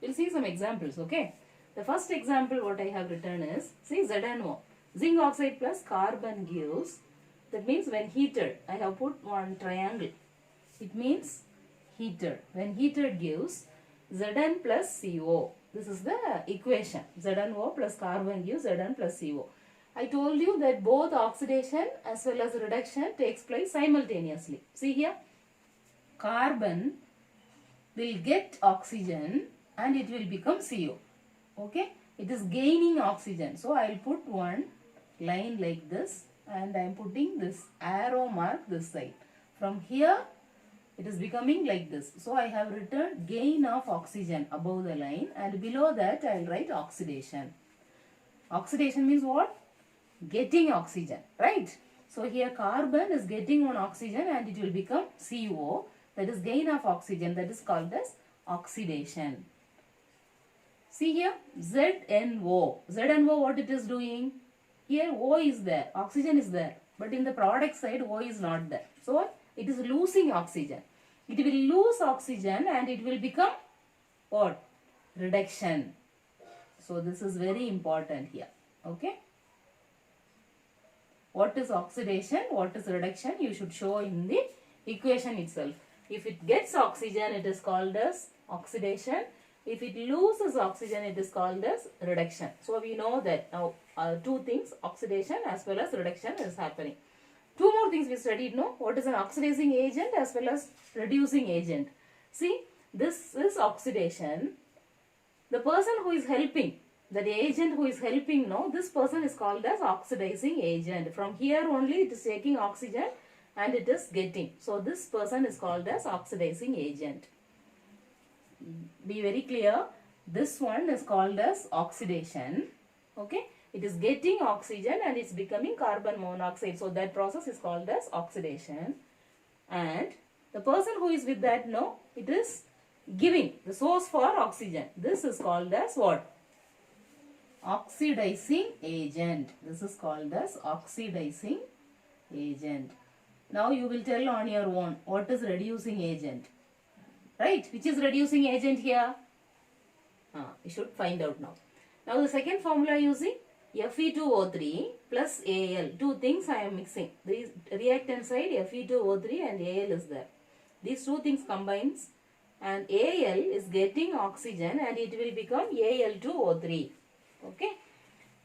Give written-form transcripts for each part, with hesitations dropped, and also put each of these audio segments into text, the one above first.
We'll see some examples, okay? The first example what I have written is, see ZnO. Zinc oxide plus carbon gives, that means when heated, I have put one triangle. It means heated. When heated gives Zn plus CO. This is the equation. ZnO plus carbon gives Zn plus CO. I told you that both oxidation as well as reduction takes place simultaneously. See here, carbon will get oxygen and it will become CO. Okay, it is gaining oxygen. So I will put one line like this and I am putting this arrow mark this side. From here it is becoming like this. So I have written gain of oxygen above the line and below that I will write oxidation. Oxidation means what? Getting oxygen, right? So here carbon is getting one oxygen and it will become CO. That is gain of oxygen, that is called as oxidation. See here, ZnO. ZnO, what it is doing? Here O is there, oxygen is there. But in the product side, O is not there. So it is losing oxygen. It will lose oxygen and it will become what? Reduction. So this is very important here. Okay. What is oxidation? What is reduction? You should show in the equation itself. If it gets oxygen, it is called as oxidation. If it loses oxygen, it is called as reduction. So we know that now two things, oxidation as well as reduction is happening. Two more things we studied, no? What is an oxidizing agent as well as reducing agent? See, this is oxidation. The person who is helping, the agent who is helping, no, this person is called as oxidizing agent. From here only it is taking oxygen and it is getting. So this person is called as oxidizing agent. Be very clear, this one is called as oxidation. Okay, it is getting oxygen and it's becoming carbon monoxide. So that process is called as oxidation. And the person who is with that, no, it is giving the source for oxygen. This is called as what? Oxidizing agent. This is called as oxidizing agent. Now you will tell on your own what is reducing agent. Right? Which is reducing agent here? You should find out now. Now the second formula using Fe2O3 plus Al. Two things I am mixing. The reactant side Fe2O3 and Al is there. These two things combines and Al is getting oxygen and it will become Al2O3. Okay.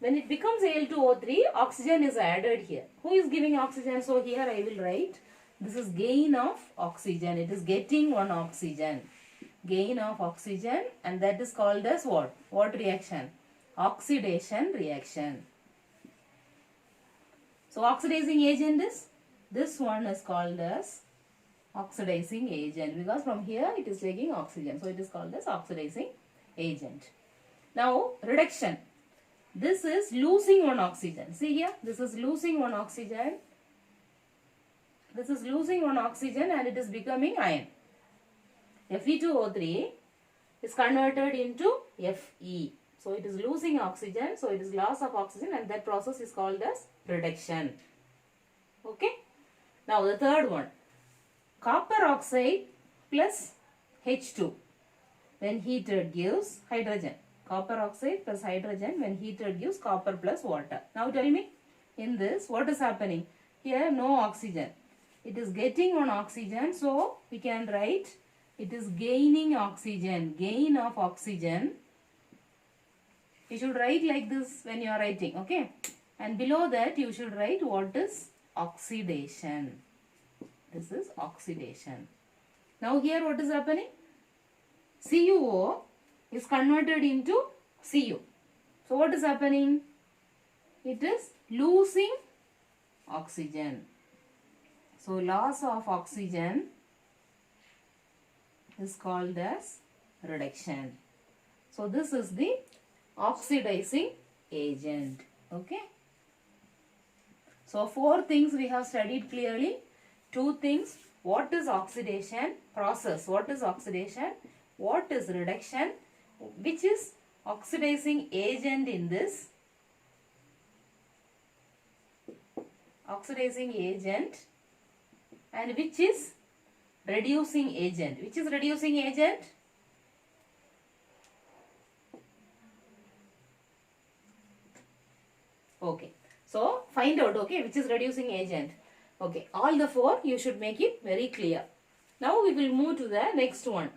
When it becomes Al2O3, oxygen is added here. Who is giving oxygen? So here I will write, this is gain of oxygen. It is getting one oxygen. Gain of oxygen and that is called as what? What reaction? Oxidation reaction. So oxidizing agent is, this one is called as oxidizing agent because from here it is taking oxygen. So it is called as oxidizing agent. Now reduction. This is losing one oxygen. See here, this is losing one oxygen. This is losing one oxygen and it is becoming iron. Fe2O3 is converted into Fe. So it is losing oxygen. So it is loss of oxygen and that process is called as reduction. Okay. Now the third one. Copper oxide plus H2 when heated gives hydrogen. Copper oxide plus hydrogen when heated gives copper plus water. Now tell me, in this what is happening? Here no oxygen. It is getting one oxygen. So we can write it is gaining oxygen. Gain of oxygen. You should write like this when you are writing. Okay. And below that you should write what is oxidation. This is oxidation. Now here what is happening? CuO is converted into Cu. So what is happening? It is losing oxygen. So loss of oxygen is called as reduction. So this is the oxidizing agent. Okay. So four things we have studied clearly. Two things. What is oxidation process? What is oxidation? What is reduction? Which is oxidizing agent in this? Oxidizing agent. And which is reducing agent? Which is reducing agent? Okay. So find out, okay, which is reducing agent. Okay, all the four you should make it very clear. Now we will move to the next one.